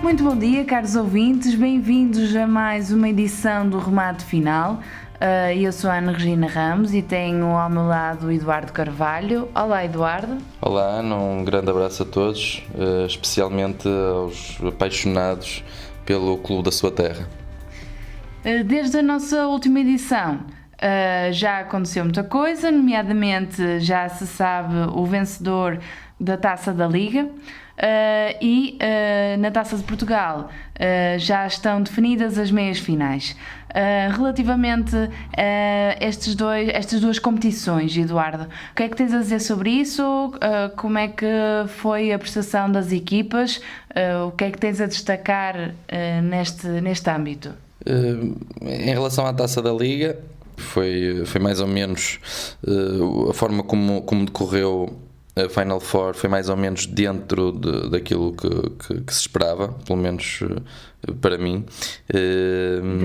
Muito bom dia, caros ouvintes, bem-vindos a mais uma edição do Remate Final. Eu sou a Ana Regina Ramos e tenho ao meu lado o Eduardo Carvalho. Olá, Eduardo. Olá, Ana, um grande abraço a todos, especialmente aos apaixonados pelo clube da sua terra. Desde a nossa última edição já aconteceu muita coisa, nomeadamente já se sabe o vencedor da Taça da Liga. E na Taça de Portugal já estão definidas as meias finais. Relativamente a estas duas competições, Eduardo, o que é que tens a dizer sobre isso? Como é que foi a prestação das equipas? O que é que tens a destacar neste âmbito? Em relação à Taça da Liga, foi mais ou menos a forma como decorreu a Final Four, foi mais ou menos dentro daquilo que se esperava, pelo menos para mim.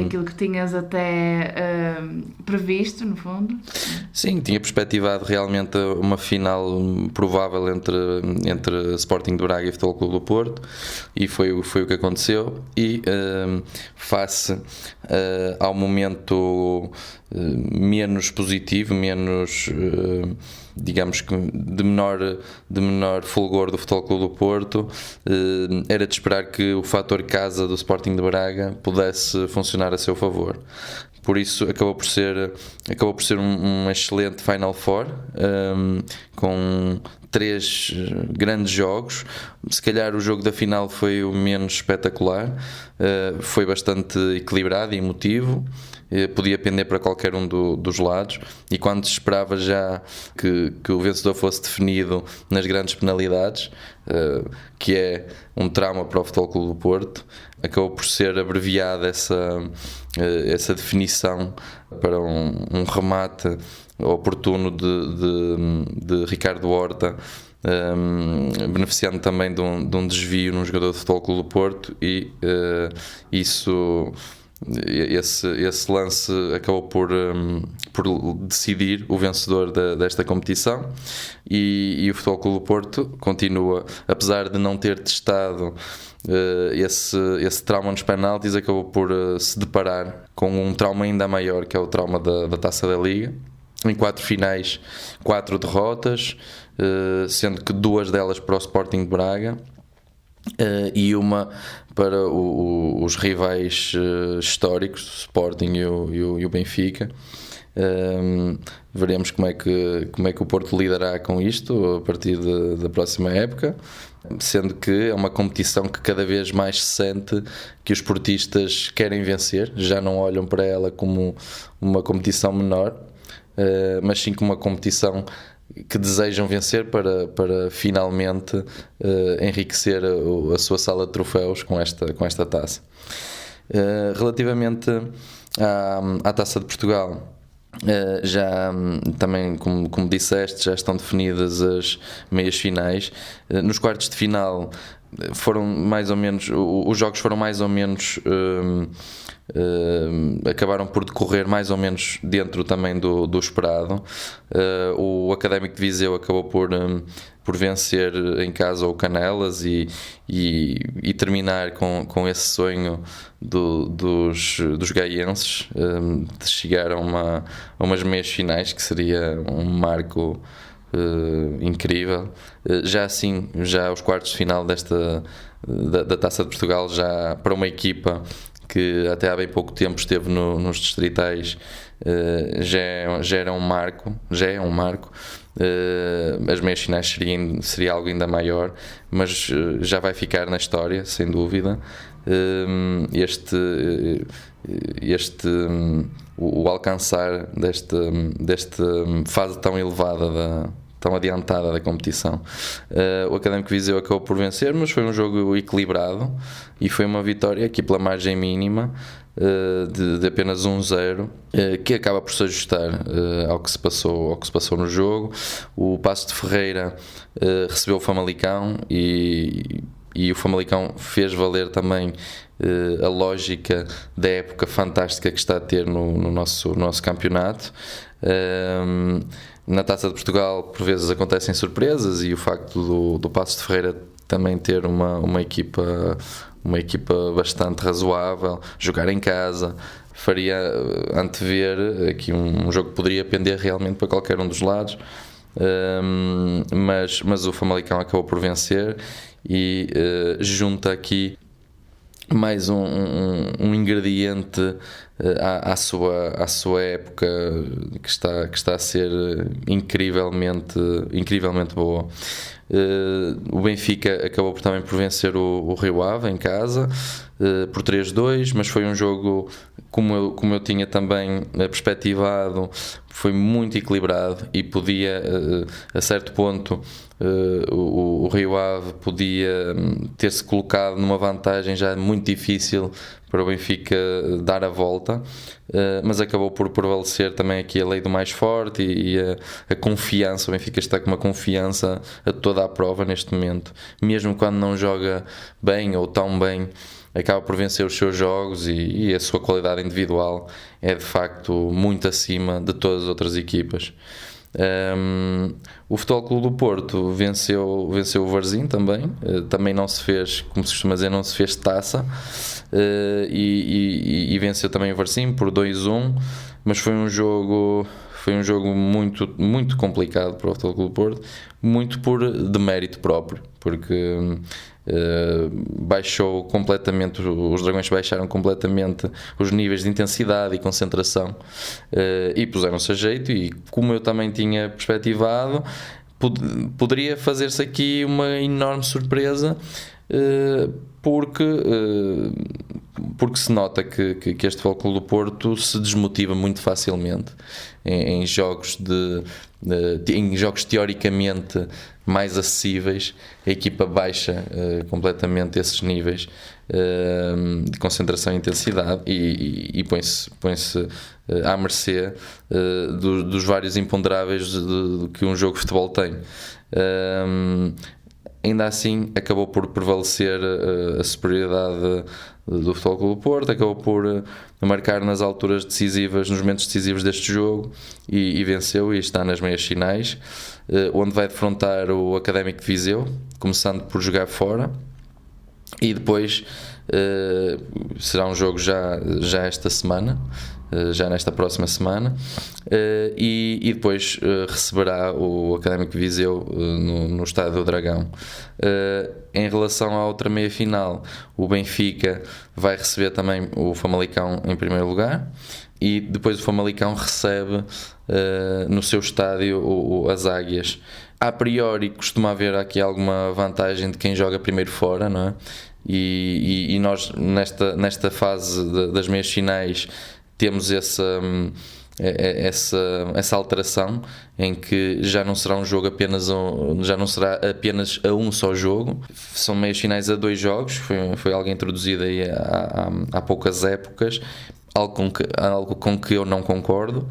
Daquilo que tinhas até previsto, no fundo? Sim, tinha perspectivado realmente uma final provável entre Sporting de Braga e Futebol Clube do Porto, e foi o que aconteceu. E face ao momento menos positivo, menos digamos que de menor fulgor do Futebol Clube do Porto, era de esperar que o fator casa do Sporting de Braga pudesse funcionar a seu favor. Por isso acabou por ser um excelente Final Four, com 3 grandes jogos. Se calhar o jogo da final foi o menos espetacular, foi bastante equilibrado e emotivo, podia pender para qualquer um dos lados, e quando se esperava já que o vencedor fosse definido nas grandes penalidades, que é um trauma para o Futebol Clube do Porto, acabou por ser abreviada essa definição para um remate oportuno de Ricardo Horta, beneficiando também de um desvio num jogador do Futebol Clube do Porto, e esse lance acabou por decidir o vencedor desta competição, e o Futebol Clube do Porto continua, apesar de não ter testado esse trauma nos penaltis, acabou por se deparar com um trauma ainda maior, que é o trauma da Taça da Liga. Em 4 finais, 4 derrotas, sendo que 2 delas para o Sporting de Braga, e uma para os rivais históricos, o Sporting e o Benfica. Veremos como é que o Porto lidará com isto a partir da próxima época, sendo que é uma competição que cada vez mais se sente que os portistas querem vencer, já não olham para ela como uma competição menor, mas sim como uma competição que desejam vencer para finalmente enriquecer a sua sala de troféus com esta taça. Relativamente à Taça de Portugal, já também, como disseste, já estão definidas as meias finais. Nos quartos de final foram mais ou menos, os jogos foram mais ou menos, acabaram por decorrer mais ou menos dentro também do esperado. O Académico de Viseu acabou por vencer em casa o Canelas e terminar com esse sonho dos gaienses, de chegar a umas meias finais, que seria um marco incrível. Já os quartos de final da Taça de Portugal, já para uma equipa que até há bem pouco tempo esteve nos distritais, já é um marco. As meias finais seria algo ainda maior, mas já vai ficar na história, sem dúvida. O alcançar desta fase tão elevada, tão adiantada da competição. O Académico de Viseu acabou por vencer, mas foi um jogo equilibrado e foi uma vitória aqui pela margem mínima, de apenas 1-0, que acaba por se ajustar ao que se passou no jogo. O Paços de Ferreira recebeu o Famalicão, e o Famalicão fez valer também a lógica da época fantástica que está a ter no nosso campeonato. Na Taça de Portugal, por vezes, acontecem surpresas, e o facto do Paços de Ferreira também ter uma equipa bastante razoável, jogar em casa, faria antever aqui um jogo que poderia pender realmente para qualquer um dos lados, mas o Famalicão acabou por vencer e junta aqui mais um ingrediente à sua época que está a ser incrivelmente boa. O Benfica acabou também por vencer o Rio Ave em casa por 3-2, mas foi um jogo, como eu tinha também perspectivado, foi muito equilibrado e podia, a certo ponto, o Rio Ave podia ter-se colocado numa vantagem já muito difícil para o Benfica dar a volta, mas acabou por prevalecer também aqui a lei do mais forte e a confiança. O Benfica está com uma confiança a toda a prova neste momento, mesmo quando não joga bem ou tão bem, acaba por vencer os seus jogos e a sua qualidade individual é de facto muito acima de todas as outras equipas. O Futebol Clube do Porto venceu o Varzim também não se fez, como se costuma dizer, não se fez taça, e venceu também o Varzim por 2-1, mas foi um jogo muito, muito complicado para o Futebol Clube do Porto, muito por demérito próprio, porque baixou completamente, os Dragões baixaram completamente os níveis de intensidade e concentração, e puseram-se a jeito, e como eu também tinha perspectivado, poderia fazer-se aqui uma enorme surpresa, porque se nota que este Futebol Clube do Porto se desmotiva muito facilmente em jogos teoricamente mais acessíveis. A equipa baixa completamente esses níveis de concentração e intensidade e põe-se à mercê dos vários imponderáveis que um jogo de futebol tem. Ainda assim acabou por prevalecer a superioridade do Futebol Clube do Porto, acabou por marcar nas alturas decisivas, nos momentos decisivos deste jogo, e venceu, e está nas meias finais, onde vai defrontar o Académico de Viseu, começando por jogar fora, e depois será um jogo já esta semana, já nesta próxima semana, e depois receberá o Académico de Viseu no Estádio do Dragão. Em relação à outra meia-final, o Benfica vai receber também o Famalicão em primeiro lugar, e depois o Famalicão recebe no seu estádio as Águias. A priori costuma haver aqui alguma vantagem de quem joga primeiro fora, não é? E nós nesta fase das meias finais temos essa alteração, em que já não será um jogo já não será apenas a um só jogo, são meias finais a 2 jogos, foi algo introduzido aí há poucas épocas, algo com que eu não concordo,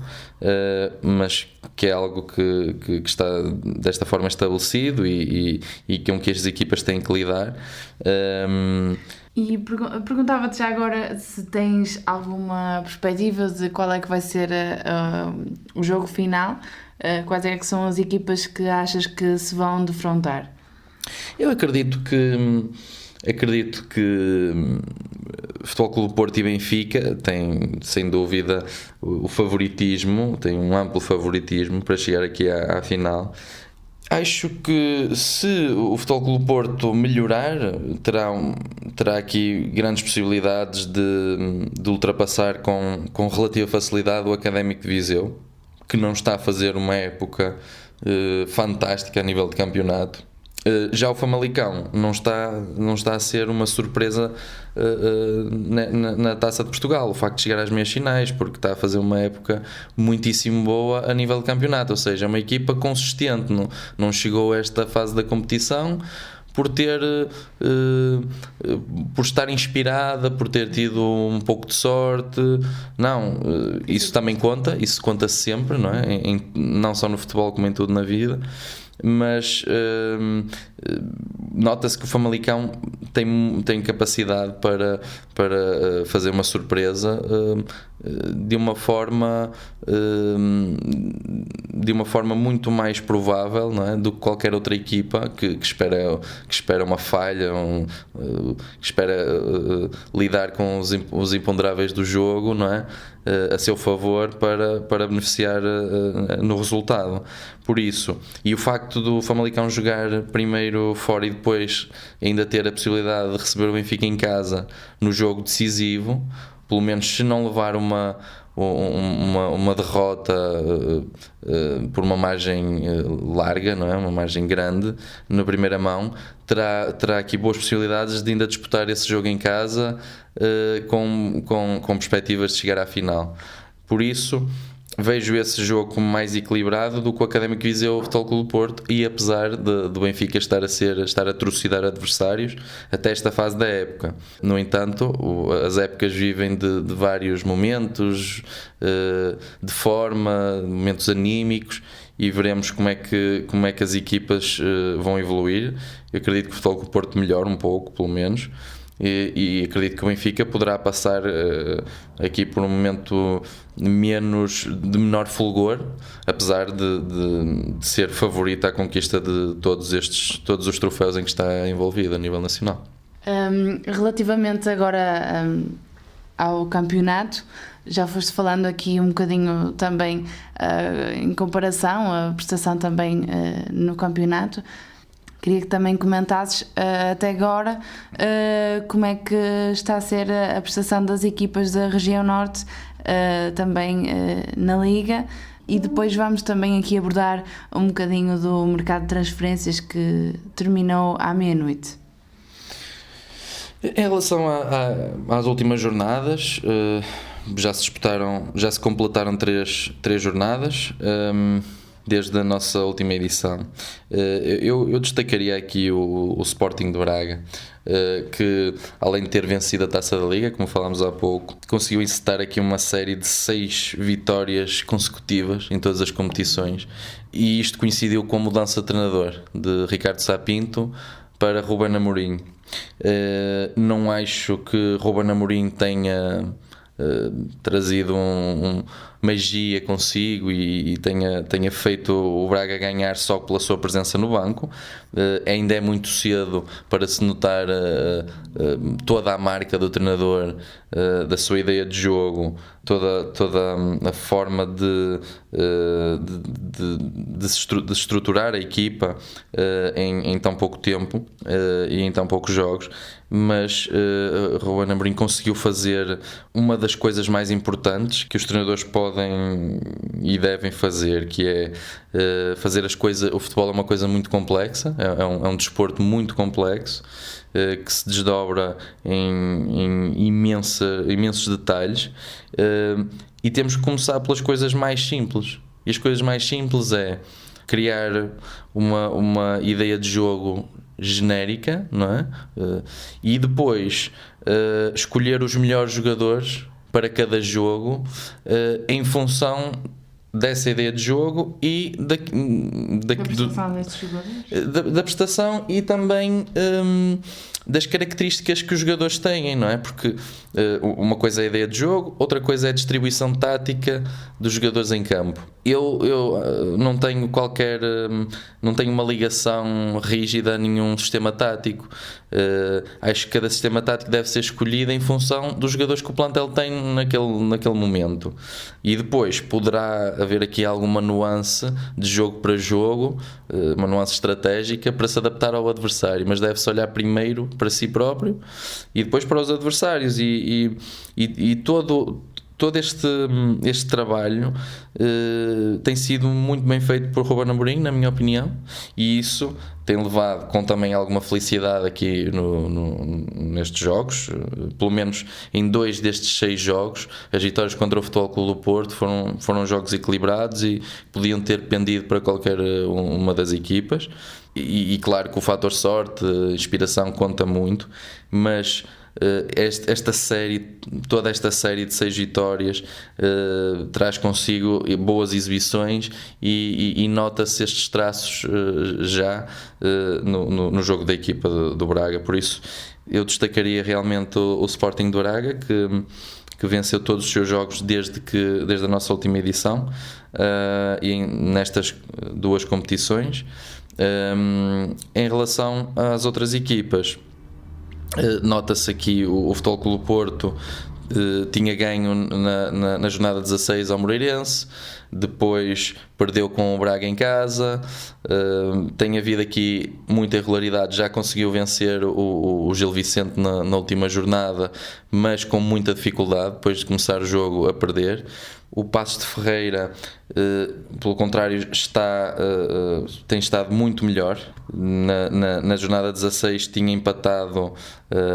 mas que é algo que está desta forma estabelecido e com que as equipas têm que lidar. E perguntava-te já agora se tens alguma perspectiva de qual é que vai ser o jogo final, quais é que são as equipas que achas que se vão defrontar? Eu acredito que Futebol Clube do Porto e Benfica têm, sem dúvida, o favoritismo, têm um amplo favoritismo para chegar aqui à final. Acho que se o Futebol Clube do Porto melhorar, terá aqui grandes possibilidades de ultrapassar com relativa facilidade o Académico de Viseu, que não está a fazer uma época fantástica a nível de campeonato. Já o Famalicão não está a ser uma surpresa na Taça de Portugal, o facto de chegar às meias finais, porque está a fazer uma época muitíssimo boa a nível de campeonato, ou seja, é uma equipa consistente, não chegou a esta fase da competição por estar inspirada, por ter tido um pouco de sorte. Não, isso também conta, isso conta sempre, não é? Não só no futebol como em tudo na vida. Mas nota-se que o Famalicão tem capacidade para para fazer uma surpresa de uma forma muito mais provável, não é, do que qualquer outra equipa que espera uma falha, que espera lidar com os imponderáveis do jogo, não é, a seu favor para beneficiar no resultado. Por isso, e o facto do Famalicão jogar primeiro fora e depois ainda ter a possibilidade de receber o Benfica em casa no jogo decisivo, pelo menos se não levar uma derrota por uma margem larga, não é? Uma margem grande na primeira mão, terá aqui boas possibilidades de ainda disputar esse jogo em casa com perspectivas de chegar à final. Por isso vejo esse jogo como mais equilibrado do que o Académico Viseu o Futebol Clube do Porto, e apesar do Benfica estar a trucidar adversários até esta fase da época. No entanto, as épocas vivem de vários momentos de forma, momentos anímicos, e veremos como é que as equipas vão evoluir. Eu acredito que o Futebol Clube do Porto melhora um pouco, pelo menos, e acredito que o Benfica poderá passar aqui por um momento de menor fulgor, apesar de ser favorito à conquista de todos os troféus em que está envolvido a nível nacional. Relativamente agora ao campeonato, já foste falando aqui um bocadinho também em comparação, a prestação também no campeonato. Queria que também comentasses até agora como é que está a ser a prestação das equipas da região norte também na Liga, e depois vamos também aqui abordar um bocadinho do mercado de transferências que terminou à meia-noite. Em relação às últimas jornadas, já se completaram três jornadas desde a nossa última edição. Eu destacaria aqui o Sporting de Braga, que além de ter vencido a Taça da Liga, como falámos há pouco, conseguiu encetar aqui uma série de 6 vitórias consecutivas em todas as competições, e isto coincidiu com a mudança de treinador de Ricardo Sá Pinto para Ruben Amorim. Não acho que Ruben Amorim tenha trazido magia consigo e tenha feito o Braga ganhar só pela sua presença no banco. Ainda é muito cedo para se notar toda a marca do treinador, da sua ideia de jogo, toda a forma de estruturar a equipa em tão pouco tempo e em tão poucos jogos. Mas Ruben Amorim conseguiu fazer uma das coisas mais importantes que os treinadores podem e devem fazer, que é fazer as coisas. O futebol é uma coisa muito complexa, é um desporto muito complexo, que se desdobra em imensos detalhes, e temos que começar pelas coisas mais simples. E as coisas mais simples é criar uma ideia de jogo genérica, não é? E depois escolher os melhores jogadores para cada jogo em função dessa ideia de jogo e da prestação e também das características que os jogadores têm, não é? Porque uma coisa é a ideia de jogo, outra coisa é a distribuição tática dos jogadores em campo. Eu não tenho não tenho uma ligação rígida a nenhum sistema tático. Acho que cada sistema tático deve ser escolhido em função dos jogadores que o plantel tem naquele momento, e depois poderá haver aqui alguma nuance de jogo para jogo, uma nuance estratégica para se adaptar ao adversário, mas deve-se olhar primeiro para si próprio e depois para os adversários, e todo este trabalho tem sido muito bem feito por Ruben Amorim, na minha opinião, e isso tem levado com também alguma felicidade aqui nestes jogos. Pelo menos em 2 destes 6 jogos, as vitórias contra o Futebol Clube do Porto foram jogos equilibrados e podiam ter pendido para qualquer uma das equipas, e claro que o fator sorte, inspiração conta muito, mas toda esta série de 6 vitórias traz consigo boas exibições, e nota-se estes traços já no jogo da equipa do Braga. Por isso eu destacaria realmente o Sporting de Braga, que venceu todos os seus jogos desde a nossa última edição, e nestas duas competições. Em relação às outras equipas, nota-se aqui o Futebol Clube do Porto tinha ganho na jornada 16 ao Moreirense, depois perdeu com o Braga em casa. Tem havido aqui muita irregularidade, já conseguiu vencer o Gil Vicente na última jornada, mas com muita dificuldade, depois de começar o jogo a perder. O Paços de Ferreira, pelo contrário, tem estado muito melhor. Na jornada 16 tinha empatado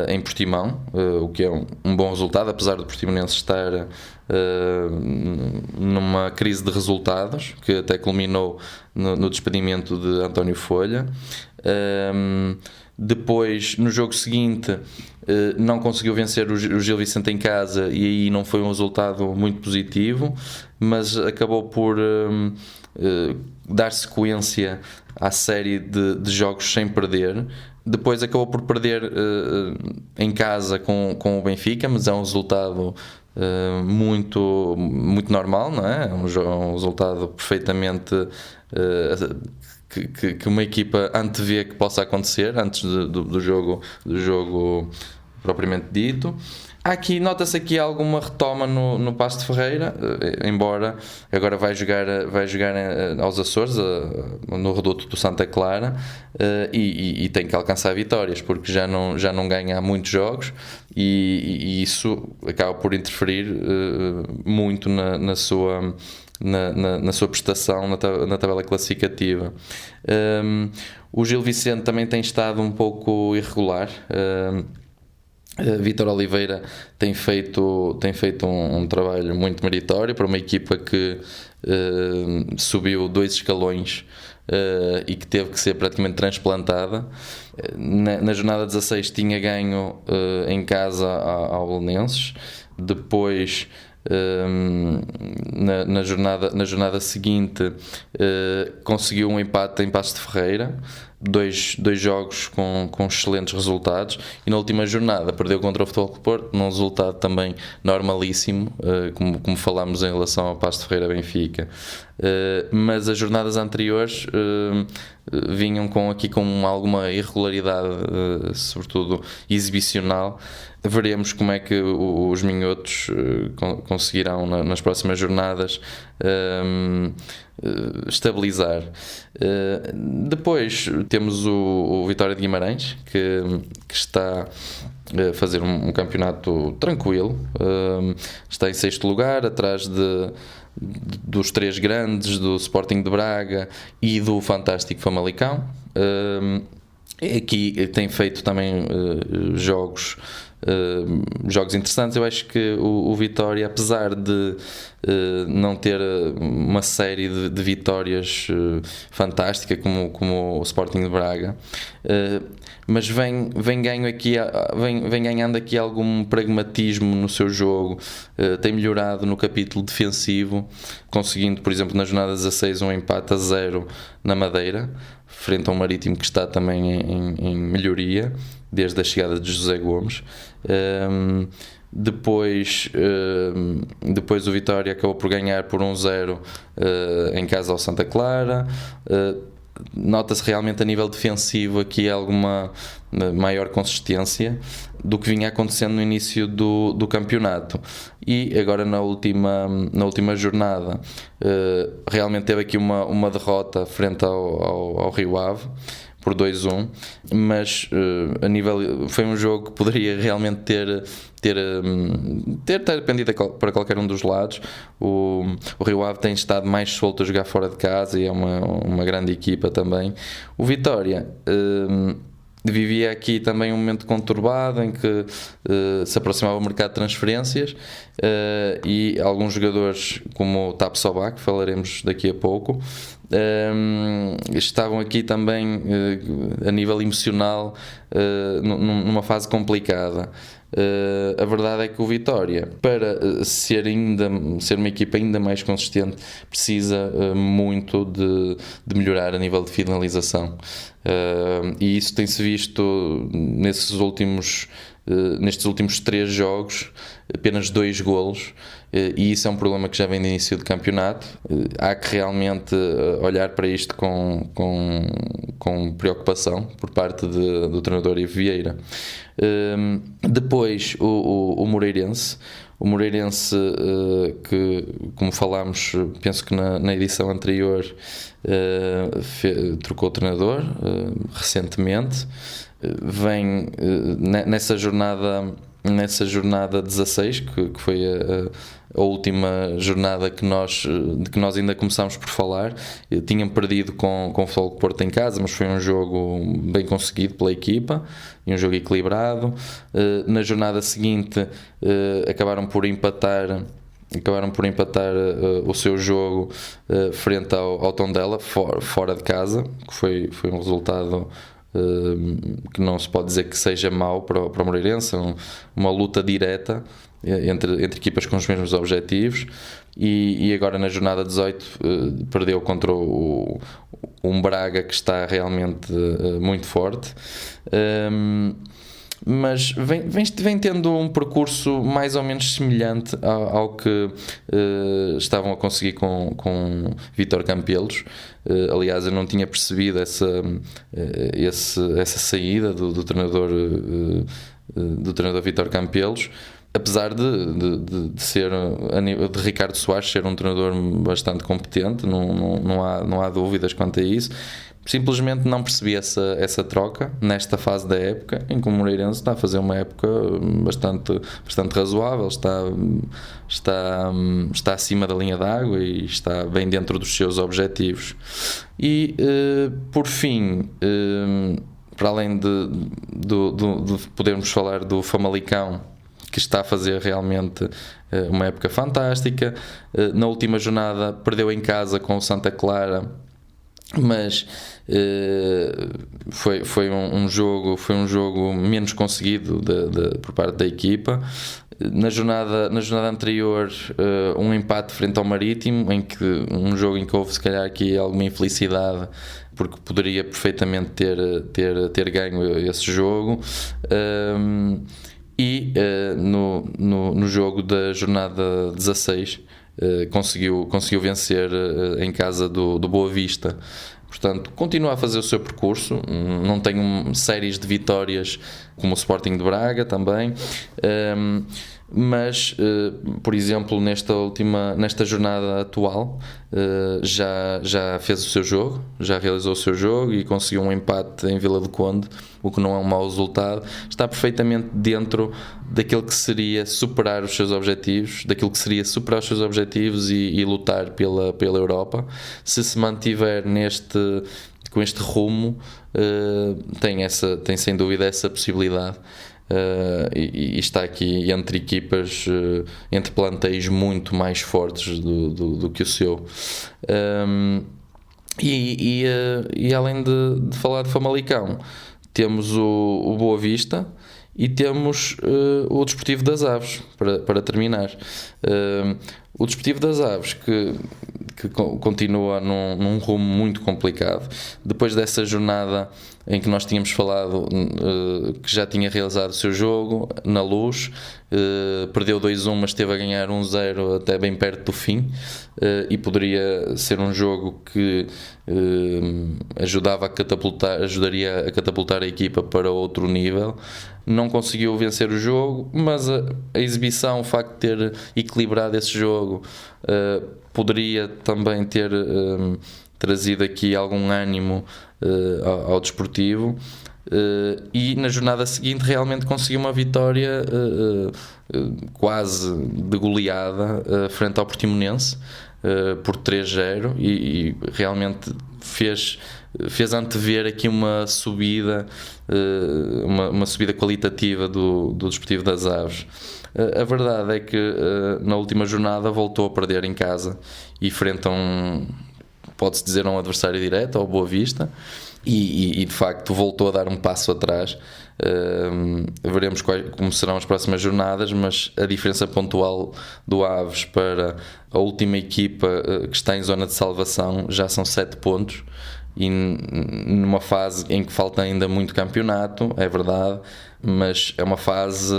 em Portimão, o que é um bom resultado, apesar do Portimonense estar numa crise de resultados, que até culminou no despedimento de António Folha. Depois, no jogo seguinte, não conseguiu vencer o Gil Vicente em casa, e aí não foi um resultado muito positivo, mas acabou por dar sequência à série de jogos sem perder. Depois acabou por perder em casa com o Benfica, mas é um resultado muito normal, não é? É um resultado perfeitamente que uma equipa antevê que possa acontecer antes do jogo propriamente dito. Nota-se aqui alguma retoma no Paços de Ferreira, embora agora vai jogar aos Açores, no reduto do Santa Clara, e tem que alcançar vitórias, porque já não ganha há muitos jogos, e isso acaba por interferir muito na sua prestação na tabela classificativa. O Gil Vicente também tem estado um pouco irregular. Vítor Oliveira tem feito um trabalho muito meritório para uma equipa que subiu 2 escalões e que teve que ser praticamente transplantada. Na jornada 16 tinha ganho em casa ao Belenenses. Depois, na jornada seguinte, conseguiu um empate em Paços de Ferreira, dois jogos com excelentes resultados, e na última jornada perdeu contra o Futebol Clube do Porto, num resultado também normalíssimo, como falámos em relação ao Paços de Ferreira Benfica. Mas as jornadas anteriores vinham com alguma irregularidade, sobretudo exibicional. Veremos como é que os minhotos conseguirão nas próximas jornadas estabilizar. Depois temos o Vitória de Guimarães, que está a fazer um campeonato tranquilo, está em 6º lugar, atrás dos 3 grandes, do Sporting de Braga e do fantástico Famalicão. Aqui tem feito também jogos interessantes. Eu acho que o Vitória, apesar de não ter uma série de vitórias fantástica como o Sporting de Braga, mas vem ganhando aqui algum pragmatismo no seu jogo, tem melhorado no capítulo defensivo, conseguindo, por exemplo, na jornada 16 um empate a 0 na Madeira, frente a um Marítimo que está também em melhoria desde a chegada de José Gomes. Depois o Vitória acabou por ganhar por 1-0 em casa ao Santa Clara. Nota-se realmente a nível defensivo aqui alguma maior consistência do que vinha acontecendo no início do campeonato, e agora na última jornada realmente teve aqui uma derrota frente ao Rio Ave por 2-1, mas foi um jogo que poderia realmente ter dependido para qualquer um dos lados. O Rio Ave tem estado mais solto a jogar fora de casa e é uma grande equipa também. O Vitória vivia aqui também um momento conturbado em que se aproximava o mercado de transferências, e alguns jogadores como o Tapsoba, que falaremos daqui a pouco, estavam aqui também a nível emocional numa fase complicada. A verdade é que o Vitória, para ser uma equipa ainda mais consistente, precisa muito de melhorar a nível de finalização, e isso tem-se visto nestes últimos 3 jogos, apenas 2 golos, e isso é um problema que já vem de início de campeonato. Há que realmente olhar para isto com preocupação por parte do treinador Ivo Vieira. Depois o Moreirense, que, como falámos, penso que na edição anterior, trocou o treinador recentemente, vem nessa jornada 16, que foi a última jornada de que nós ainda começámos por falar. Tinham perdido com o Futebol Clube do Porto em casa, mas foi um jogo bem conseguido pela equipa e um jogo equilibrado. Na jornada seguinte acabaram por empatar o seu jogo frente ao Tondela, fora de casa, que foi um resultado que não se pode dizer que seja mau para o Moreirense. Uma luta direta entre equipas com os mesmos objetivos, e agora na jornada 18 perdeu contra um Braga que está realmente muito forte, mas vem tendo um percurso mais ou menos semelhante ao que estavam a conseguir com Vítor Campelos. Aliás, eu não tinha percebido essa saída do treinador Vítor Campelos, apesar de ser, de Ricardo Soares ser um treinador bastante competente. Não há dúvidas quanto a isso. Simplesmente não percebi essa troca nesta fase da época, em que o Moreirense está a fazer uma época bastante razoável, está acima da linha d'água e está bem dentro dos seus objetivos. E por fim, para além de podermos falar do Famalicão, que está a fazer realmente uma época fantástica, na última jornada perdeu em casa com o Santa Clara, mas foi um jogo menos conseguido por parte da equipa. Na jornada anterior, um empate frente ao Marítimo, um jogo em que houve se calhar aqui alguma infelicidade, porque poderia perfeitamente ter ganho esse jogo. E no jogo da jornada 16 conseguiu vencer em casa do Boa Vista. Portanto, continua a fazer o seu percurso. Não tem séries de vitórias como o Sporting de Braga também, mas, por exemplo, nesta jornada atual, já fez o seu jogo, já realizou o seu jogo e conseguiu um empate em Vila do Conde, o que não é um mau resultado. Está perfeitamente dentro daquilo que seria superar os seus objetivos, e lutar pela Europa. Se mantiver com este rumo, tem sem dúvida essa possibilidade. E está aqui entre equipas, entre plantéis muito mais fortes do que o seu. E além de falar de Famalicão, temos o Boa Vista e temos o Desportivo das Aves, para terminar. O Desportivo das Aves, que continua num rumo muito complicado. Depois dessa jornada em que nós tínhamos falado, que já tinha realizado o seu jogo na Luz, perdeu 2-1, mas esteve a ganhar 1-0 até bem perto do fim, e poderia ser um jogo que ajudaria a catapultar a equipa para outro nível. Não conseguiu vencer o jogo, mas a exibição, o facto de ter equilibrado esse jogo, poderia também ter trazido aqui algum ânimo ao Desportivo. E na jornada seguinte realmente conseguiu uma vitória quase de goleada frente ao Portimonense, por 3-0, e realmente fez antever aqui uma subida qualitativa do Desportivo das Aves. A verdade é que na última jornada voltou a perder em casa, e frente a pode-se dizer, a um adversário direto, ao Boa Vista, e de facto voltou a dar um passo atrás. Veremos como serão as próximas jornadas, mas a diferença pontual do Aves para a última equipa que está em zona de salvação já são 7 pontos, e numa fase em que falta ainda muito campeonato, é verdade, mas é uma fase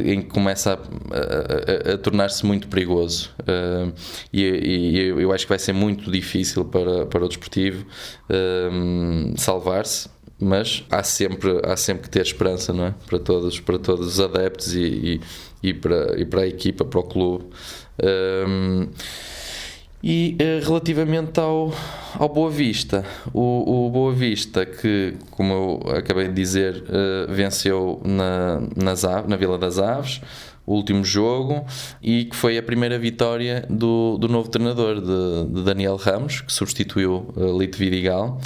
em que começa a tornar-se muito perigoso, e eu acho que vai ser muito difícil para o Desportivo salvar-se. Mas há sempre que ter esperança, não é? Para todos os adeptos e para a equipa, para o clube. Relativamente ao Boa Vista, o Boa Vista, que, como eu acabei de dizer, venceu na Vila das Aves o último jogo, e que foi a primeira vitória do novo treinador, de Daniel Ramos, que substituiu Lito Vidigal.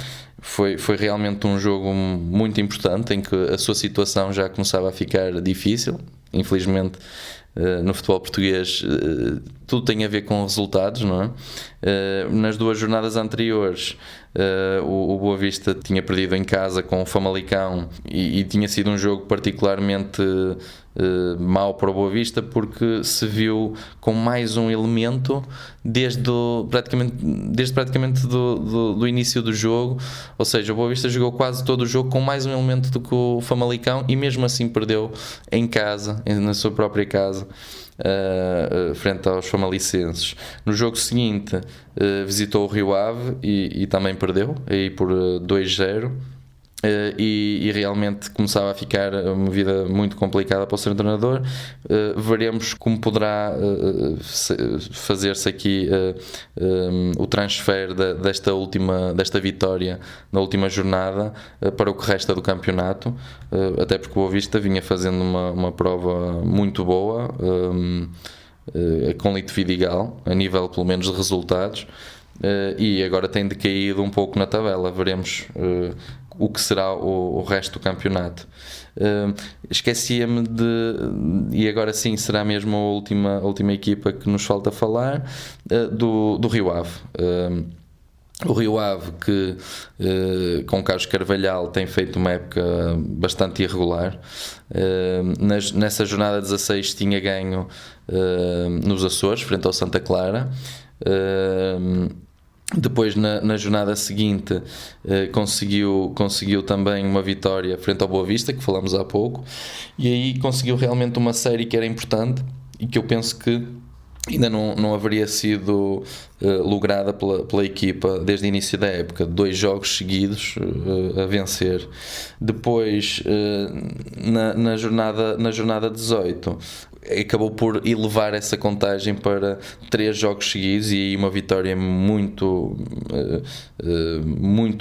Foi realmente um jogo muito importante, em que a sua situação já começava a ficar difícil. Infelizmente, no futebol português, tudo tem a ver com resultados, não é? Nas 2 jornadas anteriores, o Boa Vista tinha perdido em casa com o Famalicão, e tinha sido um jogo particularmente mau para o Boa Vista, porque se viu com mais um elemento desde praticamente do início do jogo. Ou seja, o Boa Vista jogou quase todo o jogo com mais um elemento do que o Famalicão, e mesmo assim perdeu em casa, na sua própria casa, frente aos famalicenses. No jogo seguinte, visitou o Rio Ave e também perdeu, aí por 2-0. E realmente começava a ficar uma vida muito complicada para o seu treinador. Veremos como poderá fazer-se aqui o transfer desta vitória na última jornada para o que resta do campeonato, até porque o Boa Vista vinha fazendo uma prova muito boa, com Lito Vidigal, a nível pelo menos de resultados, e agora tem decaído um pouco na tabela. Veremos o que será o resto do campeonato. Esquecia-me e agora sim será mesmo a última equipa que nos falta falar, do Rio Ave. O Rio Ave, que com Carlos Carvalhal tem feito uma época bastante irregular. Nessa jornada 16 tinha ganho nos Açores, frente ao Santa Clara. Depois, na jornada seguinte, conseguiu também uma vitória frente ao Boa Vista, que falamos há pouco, e aí conseguiu realmente uma série que era importante e que eu penso que ainda não haveria sido lograda pela equipa desde o início da época. 2 jogos seguidos a vencer. Depois, na jornada 18, acabou por elevar essa contagem para 3 jogos seguidos, e aí uma vitória muito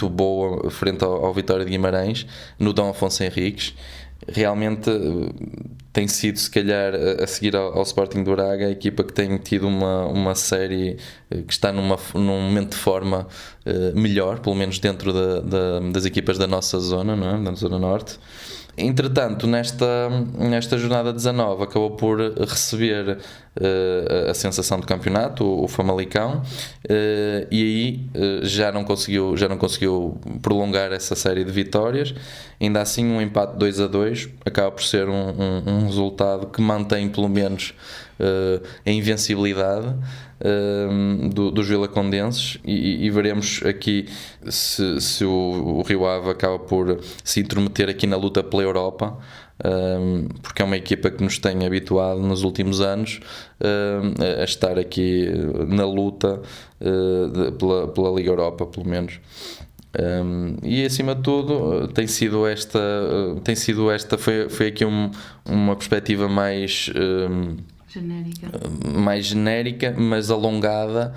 boa frente ao Vitória de Guimarães, no Dom Afonso Henriques. Realmente tem sido, se calhar, a seguir ao Sporting de Braga, a equipa que tem tido uma série que está num momento de forma melhor, pelo menos dentro das equipas da nossa zona, não é? Da zona norte. Entretanto, nesta jornada 19, acabou por receber a sensação do campeonato, o Famalicão, e aí já não conseguiu prolongar essa série de vitórias. Ainda assim, um empate 2-2 acaba por ser um resultado que mantém pelo menos a invencibilidade dos vilacondenses, e veremos aqui se o Rio Ave acaba por se intrometer aqui na luta pela Europa, porque é uma equipa que nos tem habituado nos últimos anos a estar aqui na luta pela Liga Europa, pelo menos. E acima de tudo foi aqui uma perspectiva mais genérica, mas alongada,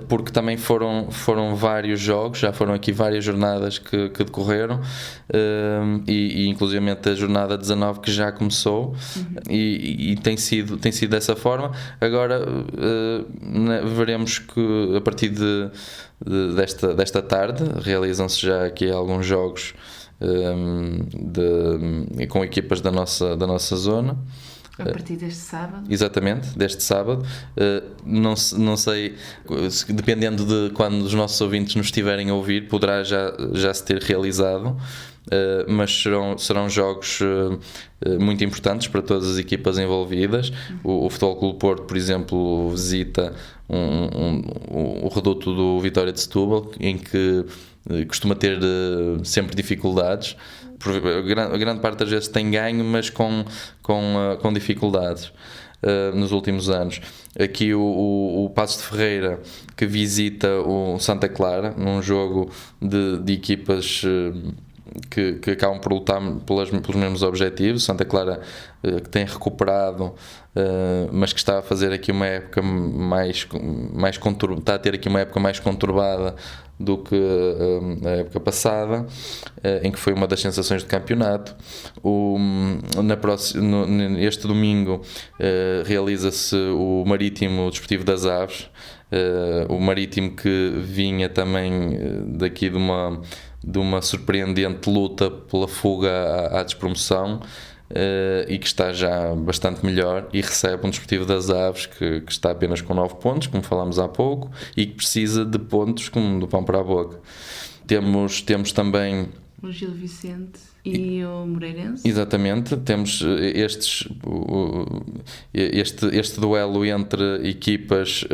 porque também foram vários jogos, já foram aqui várias jornadas que decorreram, e inclusivamente a jornada 19 que já começou, e tem sido dessa forma. Agora veremos que a partir desta tarde realizam-se já aqui alguns jogos com equipas da nossa zona. A partir deste sábado? Exatamente, deste sábado. Não sei, dependendo de quando os nossos ouvintes nos estiverem a ouvir, poderá já se ter realizado, mas serão jogos muito importantes para todas as equipas envolvidas. O Futebol Clube Porto, por exemplo, visita o reduto do Vitória de Setúbal, em que costuma ter sempre dificuldades. A grande parte das vezes tem ganho, mas com dificuldades nos últimos anos. Aqui o Paços de Ferreira, que visita o Santa Clara num jogo de equipas que acabam por lutar pelos mesmos objetivos. Santa Clara, que tem recuperado, mas que está a fazer aqui uma época mais conturbada, está a ter aqui uma época mais conturbada do que a época passada, em que foi uma das sensações do campeonato. Este domingo realiza-se o Marítimo Desportivo das Aves, o Marítimo que vinha também daqui de uma surpreendente luta pela fuga à despromoção, e que está já bastante melhor, e recebe um Desportivo das Aves que está apenas com 9 pontos, como falámos há pouco, e que precisa de pontos como do pão para a boca. Temos também o Gil Vicente e o Moreirense. Exatamente, temos este duelo entre equipas,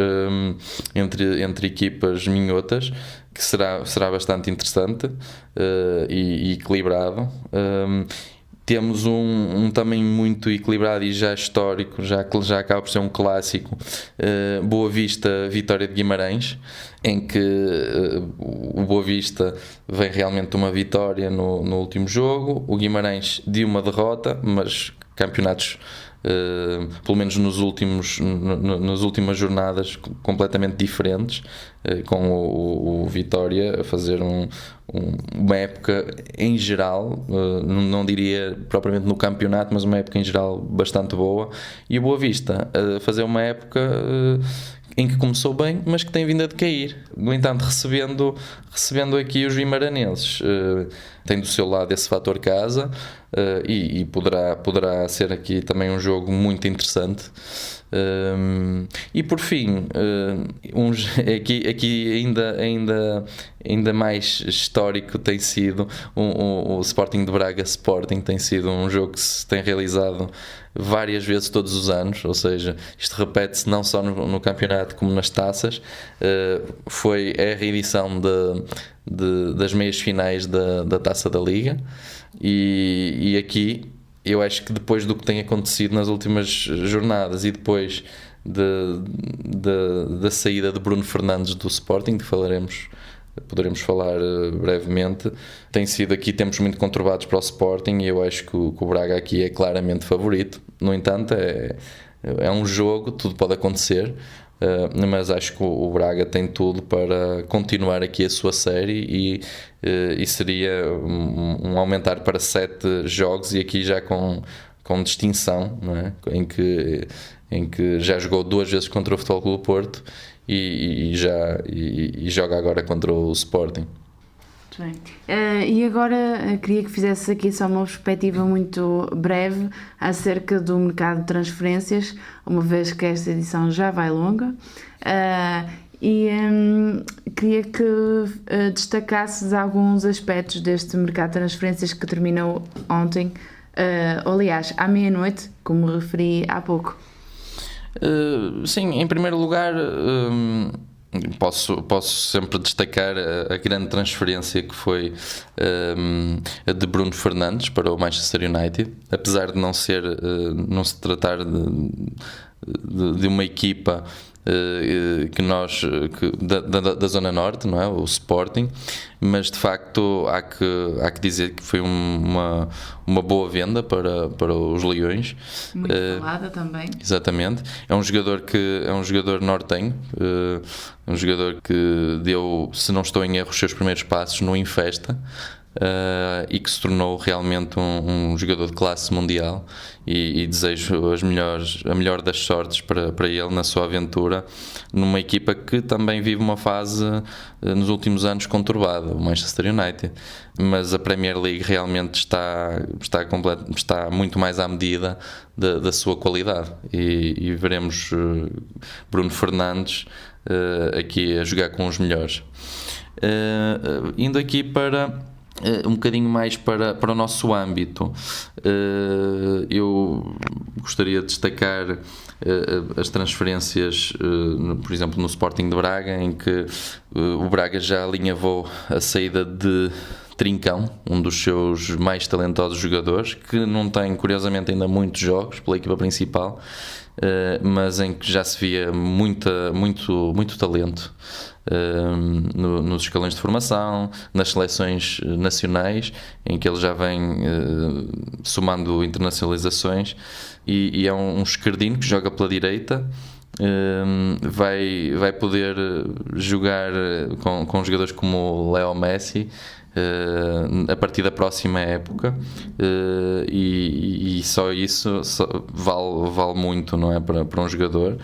entre equipas minhotas, que será bastante interessante e equilibrado. Temos um também muito equilibrado e já histórico, já acaba por ser um clássico, Boa Vista Vitória de Guimarães, em que o Boa Vista vem realmente de uma vitória no último jogo, o Guimarães de uma derrota, mas campeonatos, pelo menos nas últimas jornadas, completamente diferentes, com o Vitória a fazer uma época em geral, não diria propriamente no campeonato, mas uma época em geral bastante boa, e o Boa Vista a fazer uma época em que começou bem, mas que tem vindo a decair. No entanto, recebendo aqui os guimaranenses, tem do seu lado esse fator casa, e poderá ser aqui também um jogo muito interessante. E por fim, aqui ainda mais histórico tem sido o Sporting de Braga Sporting. Tem sido um jogo que se tem realizado várias vezes todos os anos, ou seja, isto repete-se não só no campeonato como nas taças. É a reedição das meias finais da Taça da Liga, e aqui eu acho que depois do que tem acontecido nas últimas jornadas e depois da saída de Bruno Fernandes do Sporting, que poderemos falar brevemente, tem sido aqui tempos muito conturbados para o Sporting, e eu acho que o Braga aqui é claramente favorito. No entanto, é um jogo, tudo pode acontecer, mas acho que o Braga tem tudo para continuar aqui a sua série, e seria um aumentar para 7 jogos, e aqui já com distinção, não é? em que já jogou 2 vezes contra o Futebol Clube Porto, e joga agora contra o Sporting. Muito bem. E agora queria que fizesse aqui só uma perspectiva muito breve acerca do mercado de transferências, uma vez que esta edição já vai longa, e queria que destacasses alguns aspectos deste mercado de transferências que terminou ontem, aliás, à meia-noite, como referi há pouco. Sim, em primeiro lugar, posso sempre destacar a grande transferência que foi a de Bruno Fernandes para o Manchester United, apesar de não se tratar de uma equipa da Zona Norte, não é? O Sporting, mas de facto há que dizer que foi uma boa venda para os Leões. Muito falada também. Exatamente. É um jogador nortenho, um jogador que deu, se não estou em erro, os seus primeiros passos no Infesta, e que se tornou realmente um jogador de classe mundial, e desejo a melhor das sortes para ele na sua aventura numa equipa que também vive uma fase nos últimos anos conturbada, o Manchester United, mas a Premier League realmente está muito mais à medida da sua qualidade, e veremos Bruno Fernandes aqui a jogar com os melhores. Indo aqui para um bocadinho mais para o nosso âmbito, eu gostaria de destacar as transferências, por exemplo, no Sporting de Braga, em que o Braga já alinhavou a saída de Trincão, um dos seus mais talentosos jogadores, que não tem, curiosamente, ainda muitos jogos pela equipa principal, mas em que já se via muito talento nos escalões de formação, nas seleções nacionais, em que ele já vem somando internacionalizações, e é um esquerdino que joga pela direita. Vai poder jogar com jogadores como o Leo Messi a partir da próxima época, e só isso vale muito, não é, para um jogador.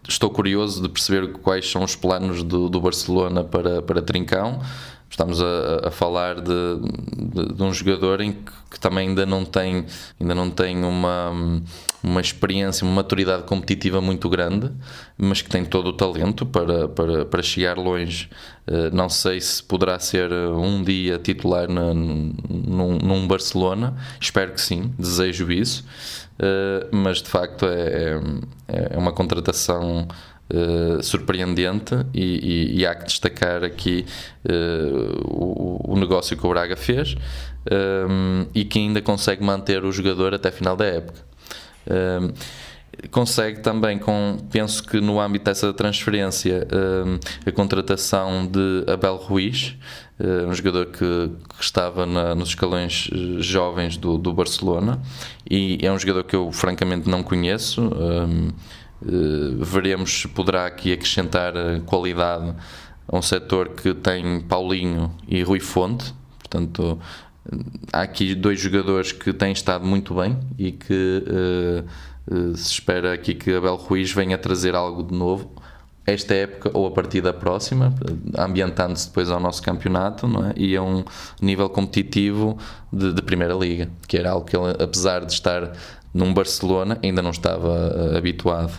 Estou curioso de perceber quais são os planos do Barcelona para Trincão. Estamos a falar de um jogador que também ainda não tem uma experiência, uma maturidade competitiva muito grande, mas que tem todo o talento para chegar longe. Não sei se poderá ser um dia titular num Barcelona, espero que sim, desejo isso, mas de facto é uma contratação surpreendente, e há que destacar aqui o negócio que o Braga fez, e que ainda consegue manter o jogador até final da época. Consegue também, penso que no âmbito dessa transferência, a contratação de Abel Ruiz, um jogador que estava nos escalões jovens do Barcelona, e é um jogador que eu francamente não conheço. Veremos se poderá aqui acrescentar qualidade a um setor que tem Paulinho e Rui Fonte. Portanto, há aqui dois jogadores que têm estado muito bem, e que se espera aqui que Abel Ruiz venha trazer algo de novo esta época ou a partir da próxima, ambientando-se depois ao nosso campeonato, não é? E a um nível competitivo de Primeira Liga, que era algo que ele, apesar de estar num Barcelona, ainda não estava habituado.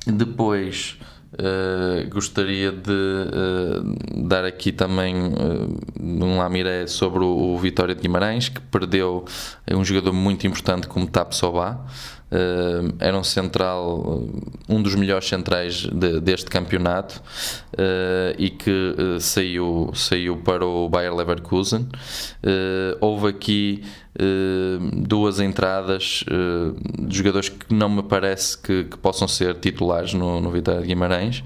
Depois gostaria de dar aqui também um lamiré sobre o Vitória de Guimarães, que perdeu um jogador muito importante como Tapsoba. Era um central, um dos melhores centrais deste campeonato, e que saiu para o Bayer Leverkusen. Houve aqui duas entradas de jogadores que não me parece que possam ser titulares no Vitória de Guimarães,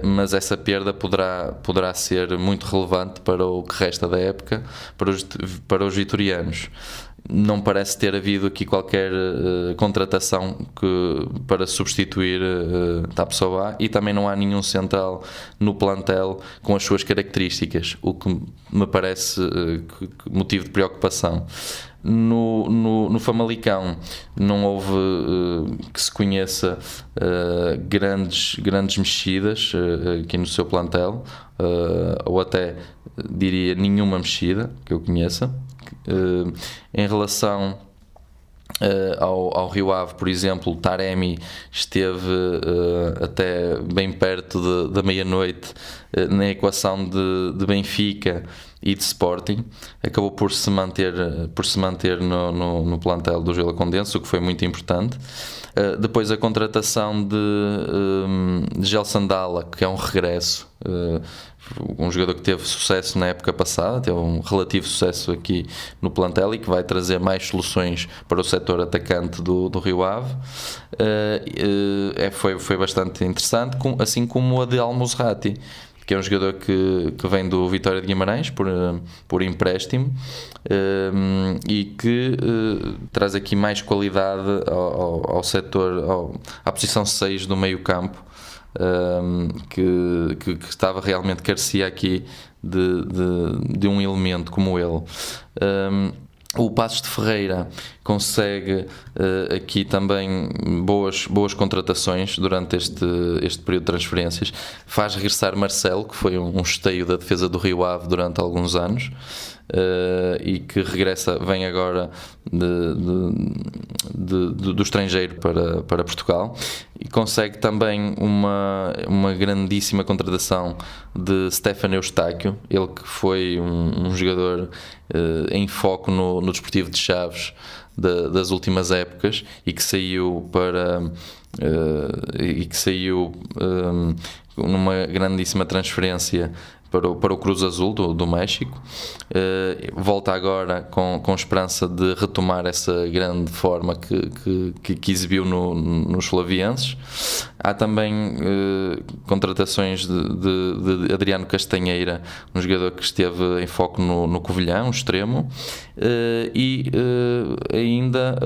mas essa perda poderá ser muito relevante para o que resta da época para os vitorianos. Não parece ter havido aqui qualquer contratação para substituir Tapsoba, e também não há nenhum central no plantel com as suas características, o que me parece motivo de preocupação. No Famalicão não houve, que se conheça, grandes mexidas aqui no seu plantel, ou até diria nenhuma mexida que eu conheça. Em relação ao Rio Ave, por exemplo, Taremi esteve até bem perto da meia-noite na equação de Benfica e de Sporting. Acabou por se manter no plantel do Vila Condense, o que foi muito importante. Depois a contratação de Gelson Dalla, que é um regresso, um jogador que teve sucesso na época passada, teve um relativo sucesso aqui no plantel, e que vai trazer mais soluções para o setor atacante do Rio Ave. Foi bastante interessante, assim como a de Al-Musrati, que é um jogador que vem do Vitória de Guimarães por empréstimo, e que traz aqui mais qualidade ao setor, à posição 6 do meio campo, que estava realmente, carecia aqui de um elemento como ele. O Paços de Ferreira consegue aqui também boas contratações durante este período de transferências. Faz regressar Marcelo, que foi um esteio da defesa do Rio Ave durante alguns anos, e que vem agora do estrangeiro para Portugal, e consegue também uma grandíssima contratação de Stefano Eustáquio, ele que foi um jogador em foco no Desportivo de Chaves das últimas épocas, e que saiu numa grandíssima transferência para o Cruz Azul do México. Volta agora com esperança de retomar essa grande forma que exibiu nos Flavienses. Há também contratações de Adriano Castanheira, um jogador que esteve em foco no Covilhã, um extremo, e ainda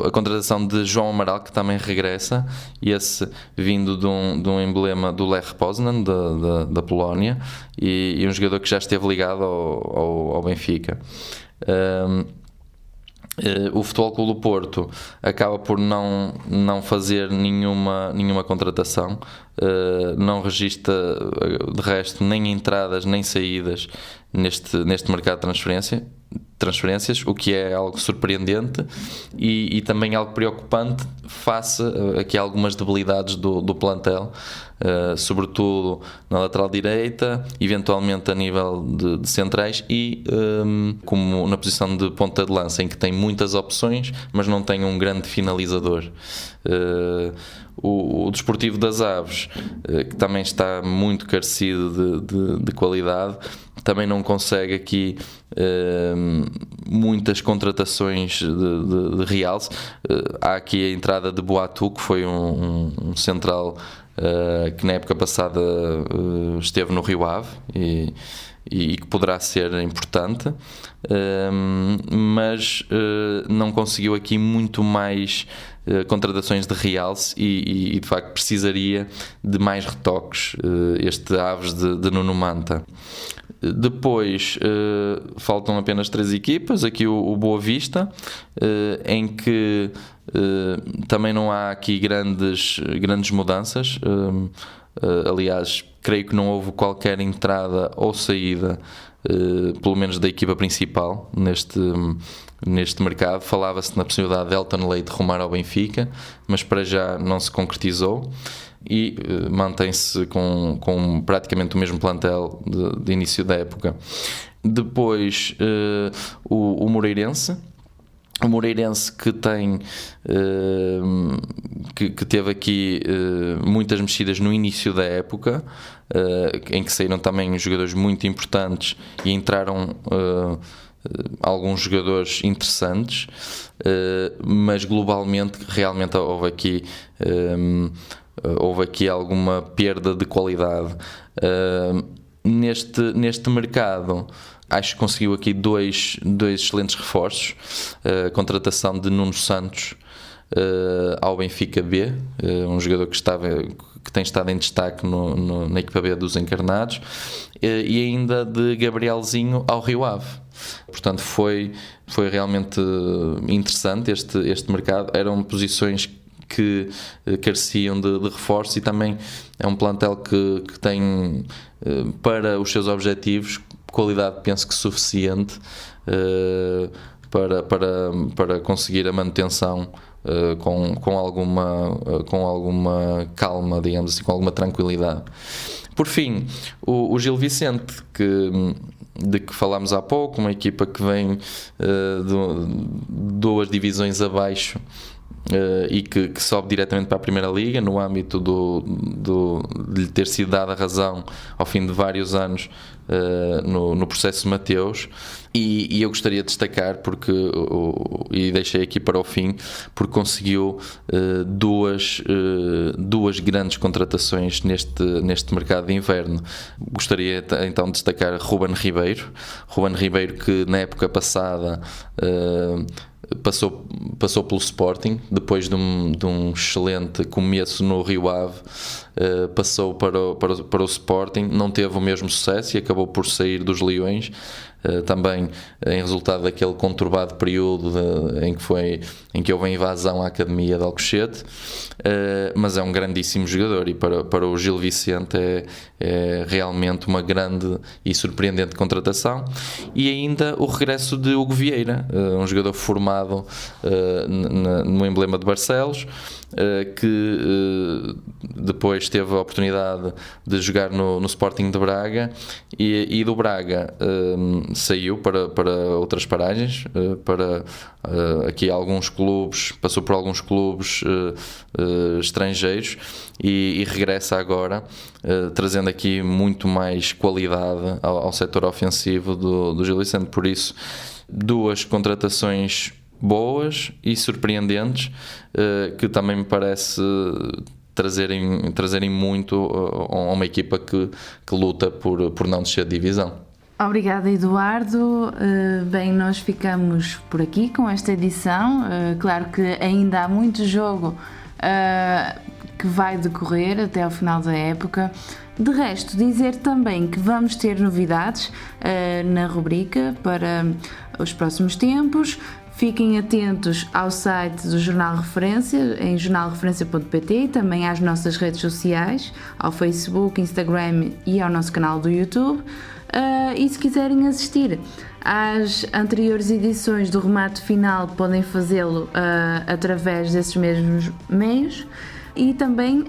a contratação de João Amaral, que também regressa, e esse vindo de um emblema do Lech Poznan, da Polónia, e um jogador que já esteve ligado ao Benfica. O Futebol Clube do Porto acaba por não fazer nenhuma contratação, não registra de resto nem entradas nem saídas neste mercado de transferências, o que é algo surpreendente e também algo preocupante face aqui a algumas debilidades do plantel, sobretudo na lateral direita, eventualmente a nível de centrais, e como na posição de ponta de lança, em que tem muitas opções, mas não tem um grande finalizador. O Desportivo das Aves, que também está muito carecido de qualidade, também não consegue aqui muitas contratações de realce. Há aqui a entrada de Boatu, que foi um central que na época passada esteve no Rio Ave e que poderá ser importante, mas não conseguiu aqui muito mais contratações de realce e de facto precisaria de mais retoques, este Aves de Nuno Manta. Depois faltam apenas 3 equipas, aqui o Boa Vista, em que também não há aqui grandes mudanças. Aliás, creio que não houve qualquer entrada ou saída, pelo menos da equipa principal neste mercado. Falava-se na possibilidade de Elton Leite rumar ao Benfica, mas para já não se concretizou, e mantém-se com praticamente o mesmo plantel de início da época. Depois o Moreirense. O Moreirense que teve aqui muitas mexidas no início da época, em que saíram também jogadores muito importantes e entraram alguns jogadores interessantes, mas globalmente realmente houve aqui alguma perda de qualidade. Neste mercado, acho que conseguiu aqui dois excelentes reforços. A contratação de Nuno Santos ao Benfica B, um jogador que tem estado em destaque na equipa B dos Encarnados, e ainda de Gabrielzinho ao Rio Ave. Portanto, foi realmente interessante este mercado. Eram posições que careciam de reforço, e também é um plantel que tem, para os seus objetivos, qualidade, penso que suficiente para conseguir a manutenção com alguma calma, digamos assim, com alguma tranquilidade. Por fim, o Gil Vicente, de que falámos há pouco, uma equipa que vem duas divisões abaixo, e que sobe diretamente para a Primeira Liga, no âmbito de lhe ter sido dada a razão ao fim de vários anos no processo Mateus. E eu gostaria de destacar, e deixei aqui para o fim, porque conseguiu duas grandes contratações neste mercado de inverno. Gostaria então de destacar Ruben Ribeiro, que na época passada passou pelo Sporting, depois de um excelente começo no Rio Ave, passou para o Sporting, não teve o mesmo sucesso e acabou por sair dos Leões, também em resultado daquele conturbado período em que houve a invasão à Academia de Alcochete, mas é um grandíssimo jogador e para o Gil Vicente é realmente uma grande e surpreendente contratação. E ainda o regresso de Hugo Vieira, um jogador formado no emblema de Barcelos, que depois teve a oportunidade de jogar no Sporting de Braga e do Braga saiu para outras paragens, para aqui alguns clubes, passou por alguns clubes estrangeiros e regressa agora, trazendo aqui muito mais qualidade ao setor ofensivo do Gil Vicente. Por isso, duas contratações boas e surpreendentes, que também me parece trazerem muito a uma equipa que luta por não descer de divisão. Obrigada, Eduardo. Bem, nós ficamos por aqui com esta edição. Claro que ainda há muito jogo que vai decorrer até ao final da época. De resto, dizer também que vamos ter novidades na rubrica para os próximos tempos. Fiquem atentos ao site do Jornal Referência, em jornalreferencia.pt, e também às nossas redes sociais, ao Facebook, Instagram e ao nosso canal do YouTube. E se quiserem assistir às anteriores edições do remate final, podem fazê-lo através desses mesmos meios. E também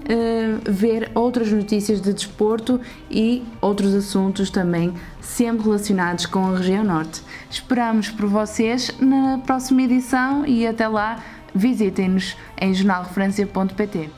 ver outras notícias de desporto e outros assuntos também sempre relacionados com a região norte. Esperamos por vocês na próxima edição e até lá visitem-nos em jornalreferencia.pt.